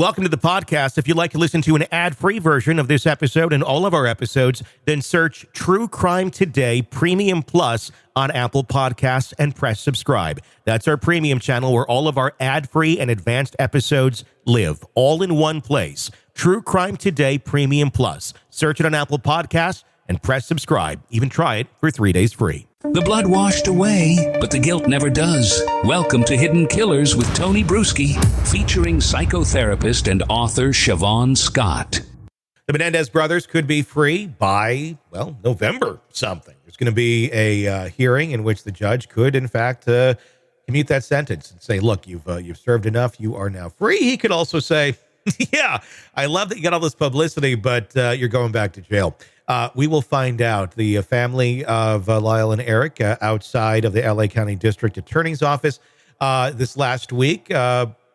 Welcome to the podcast. If you'd like to listen to an ad-free version of this episode and all of our episodes, then search True Crime Today Premium Plus on Apple Podcasts and press subscribe. That's our premium channel where all of our ad-free and advanced episodes live, all in one place. True Crime Today Premium Plus. Search it on Apple Podcasts and press subscribe. Even try it for 3 days free. The blood washed away, but the guilt never does. Welcome to Hidden Killers with Tony Brueski, featuring psychotherapist and author Shavaun Scott. The Menendez brothers could be free by, November something. There's going to be a hearing in which the judge could, in fact, commute that sentence and say, look, you've served enough. You are now free. He could also say, yeah, I love that you got all this publicity, but you're going back to jail. We will find out. The family of Lyle and Eric outside of the LA County District Attorney's Office this last week,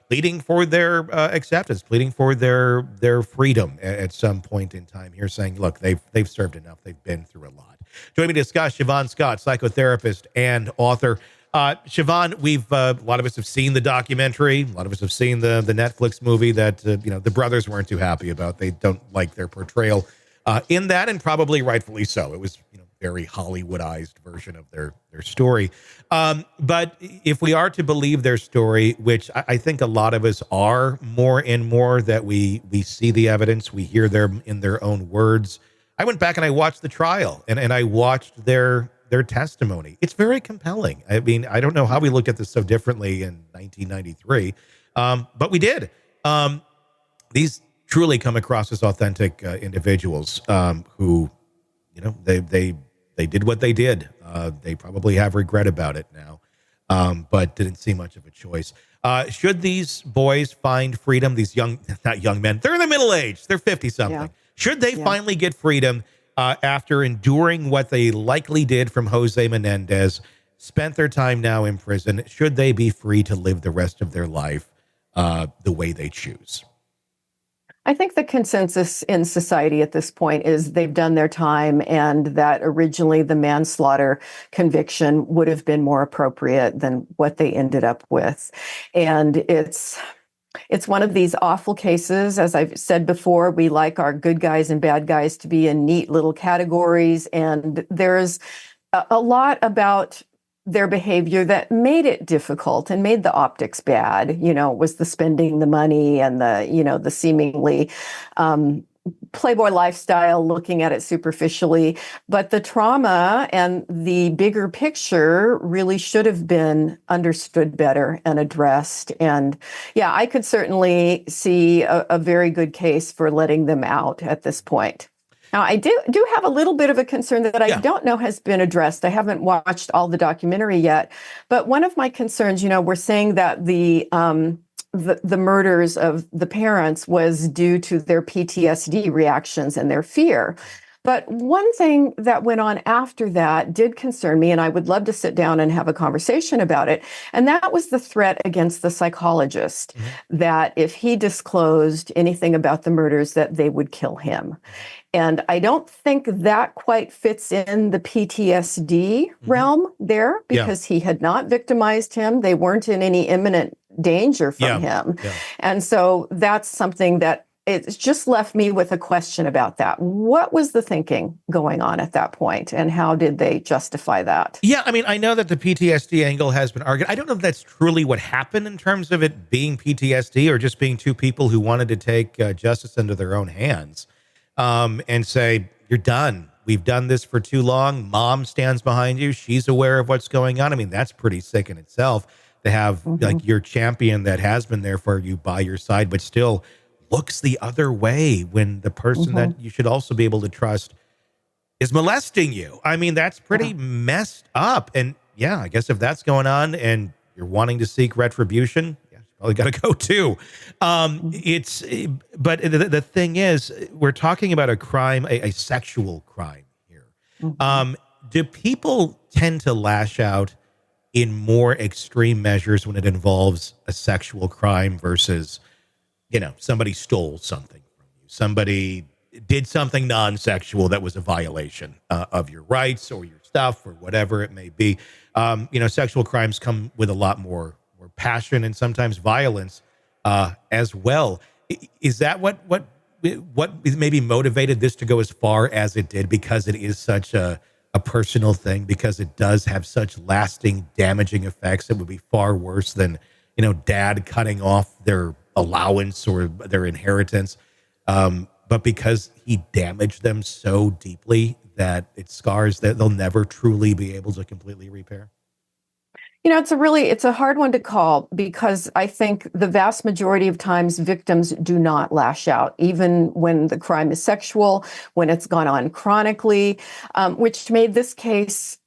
pleading for their acceptance, pleading for their freedom at some point in time here, saying, look, they've served enough. They've been through a lot. Joining me to discuss, Shavaun Scott, psychotherapist and author. Shavaun, a lot of us have seen the documentary. A lot of us have seen the Netflix movie that, the brothers weren't too happy about. They don't like their portrayal in that, and probably rightfully so. It was, very Hollywoodized version of their story. But if we are to believe their story, which I think a lot of us are more and more, that we see the evidence, we hear them in their own words. I went back and I watched the trial and I watched their testimony. It's very compelling. I mean, I don't know how we looked at this so differently in 1993, but we did. These truly come across as authentic individuals who, they did what they did. They probably have regret about it now, but didn't see much of a choice. Should these boys find freedom, these not young men, they're in the middle age, they're 50-something. Yeah. Should they finally get freedom after enduring what they likely did from Jose Menendez, spent their time now in prison? Should they be free to live the rest of their life the way they choose? I think the consensus in society at this point is they've done their time, and that originally the manslaughter conviction would have been more appropriate than what they ended up with. And it's one of these awful cases. As I've said before, we like our good guys and bad guys to be in neat little categories. And there's a lot about their behavior that made it difficult and made the optics bad. Was the spending the money and the seemingly playboy lifestyle, looking at it superficially. But the trauma and the bigger picture really should have been understood better and addressed. And yeah, I could certainly see a very good case for letting them out at this point. Now, I do have a little bit of a concern that I don't know has been addressed. I haven't watched all the documentary yet, but one of my concerns, we're saying that the murders of the parents was due to their PTSD reactions and their fear. But one thing that went on after that did concern me, and I would love to sit down and have a conversation about it. And that was the threat against the psychologist, that if he disclosed anything about the murders, that they would kill him. And I don't think that quite fits in the PTSD realm there, because he had not victimized him. They weren't in any imminent danger from him. Yeah. And so that's something that it's just left me with a question about that. What was the thinking going on at that point, and how did they justify that? Yeah, I mean, I know that the PTSD angle has been argued. I don't know if that's truly what happened in terms of it being PTSD or just being two people who wanted to take justice into their own hands and say, you're done. We've done this for too long. Mom stands behind you. She's aware of what's going on. I mean, that's pretty sick in itself to have like your champion that has been there for you by your side, but still looks the other way when the person that you should also be able to trust is molesting you. I mean, that's pretty messed up. And yeah, I guess if that's going on and you're wanting to seek retribution, you probably got to go too. But the thing is, we're talking about a crime, a sexual crime here. Do people tend to lash out in more extreme measures when it involves a sexual crime versus, somebody stole something from you, somebody did something non-sexual that was a violation of your rights or your stuff or whatever it may be? Sexual crimes come with a lot more passion and sometimes violence as well. Is that what maybe motivated this to go as far as it did, because it is such a personal thing, because it does have such lasting damaging effects that would be far worse than, dad cutting off their allowance or their inheritance. But because he damaged them so deeply that it scars that they'll never truly be able to completely repair. It's a hard one to call, because I think the vast majority of times victims do not lash out, even when the crime is sexual, when it's gone on chronically, which made this case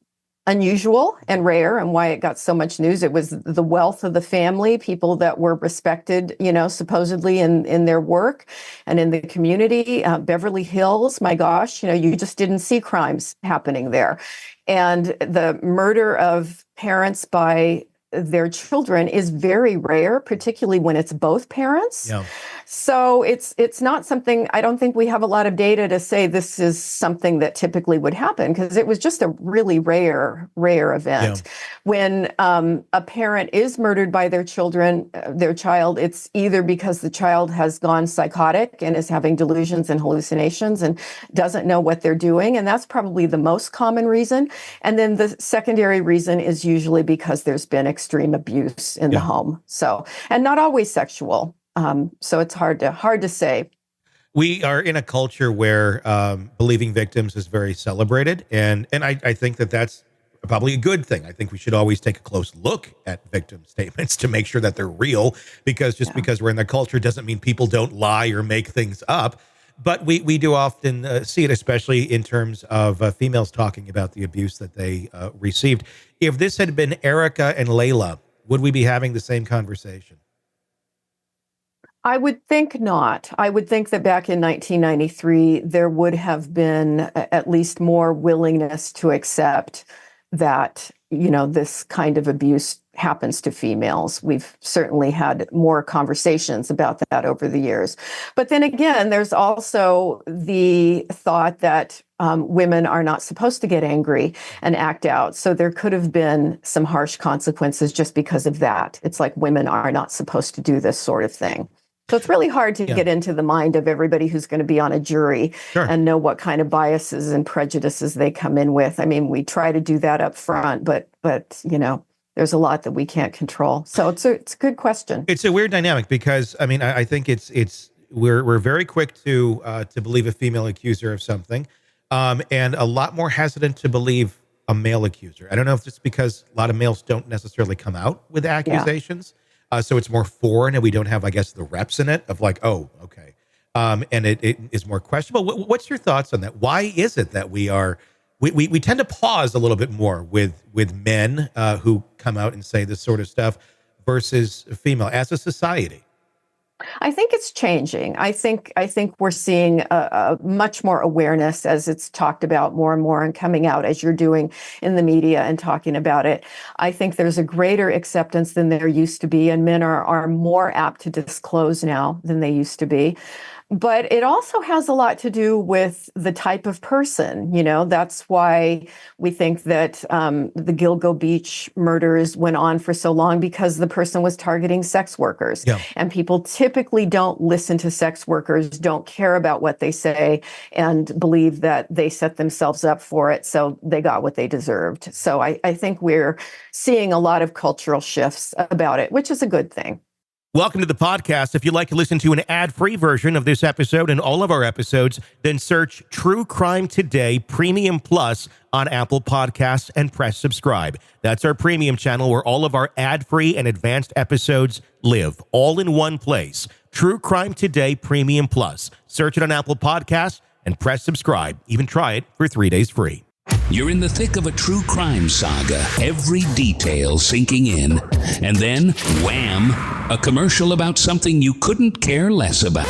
unusual and rare, and why it got so much news. It was the wealth of the family, people that were respected, supposedly in their work and in the community. Beverly Hills, my gosh, you just didn't see crimes happening there. And the murder of parents by their children is very rare, particularly when it's both parents. Yeah. So it's not something, I don't think we have a lot of data to say this is something that typically would happen, because it was just a really rare event. Yeah. When a parent is murdered by their child, it's either because the child has gone psychotic and is having delusions and hallucinations and doesn't know what they're doing. And that's probably the most common reason. And then the secondary reason is usually because there's been extreme abuse in the home. So, and not always sexual. So it's hard to say. We are in a culture where believing victims is very celebrated, and I think that's probably a good thing. I think we should always take a close look at victim statements to make sure that they're real, because because we're in the culture doesn't mean people don't lie or make things up. But we do often see it, especially in terms of females talking about the abuse that they received. If this had been Erica and Layla, would we be having the same conversation? I would think not. I would think that back in 1993, there would have been at least more willingness to accept that, this kind of abuse happens to females. We've certainly had more conversations about that over the years. But then again, there's also the thought that women are not supposed to get angry and act out. So there could have been some harsh consequences just because of that. It's like women are not supposed to do this sort of thing. So it's really hard to get into the mind of everybody who's going to be on a jury and know what kind of biases and prejudices they come in with. I mean, we try to do that up front, but there's a lot that we can't control. So it's a good question. It's a weird dynamic, because I think we're very quick to believe a female accuser of something, and a lot more hesitant to believe a male accuser. I don't know if it's because a lot of males don't necessarily come out with accusations. So it's more foreign, and we don't have, I guess, the reps in it of like, oh, okay. And it is more questionable. What's your thoughts on that? Why is it that we tend to pause a little bit more with men who come out and say this sort of stuff versus female as a society? I think it's changing. I think we're seeing a much more awareness as it's talked about more and more and coming out as you're doing in the media and talking about it. I think there's a greater acceptance than there used to be, and men are more apt to disclose now than they used to be. But it also has a lot to do with the type of person. That's why we think that the Gilgo Beach murders went on for so long, because the person was targeting sex workers. Yeah. And people typically don't listen to sex workers, don't care about what they say, and believe that they set themselves up for it, so they got what they deserved. So I think we're seeing a lot of cultural shifts about it, which is a good thing. Welcome to the podcast. If you'd like to listen to an ad-free version of this episode and all of our episodes, then search True Crime Today Premium Plus on Apple Podcasts and press subscribe. That's our premium channel where all of our ad-free and advanced episodes live, all in one place. True Crime Today Premium Plus. Search it on Apple Podcasts and press subscribe. Even try it for 3 days free. You're in the thick of a true crime saga, every detail sinking in. And then, wham, a commercial about something you couldn't care less about.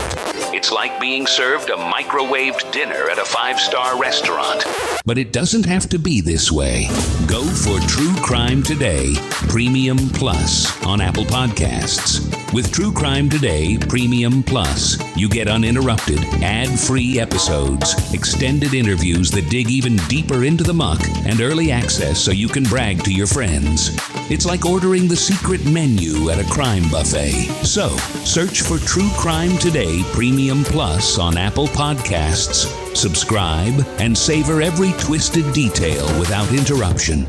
It's like being served a microwaved dinner at a 5-star restaurant. But it doesn't have to be this way. Go for True Crime Today, Premium Plus on Apple Podcasts. With True Crime Today Premium Plus, you get uninterrupted, ad-free episodes, extended interviews that dig even deeper into the muck, and early access so you can brag to your friends. It's like ordering the secret menu at a crime buffet. So, search for True Crime Today Premium Plus on Apple Podcasts, subscribe, and savor every twisted detail without interruption.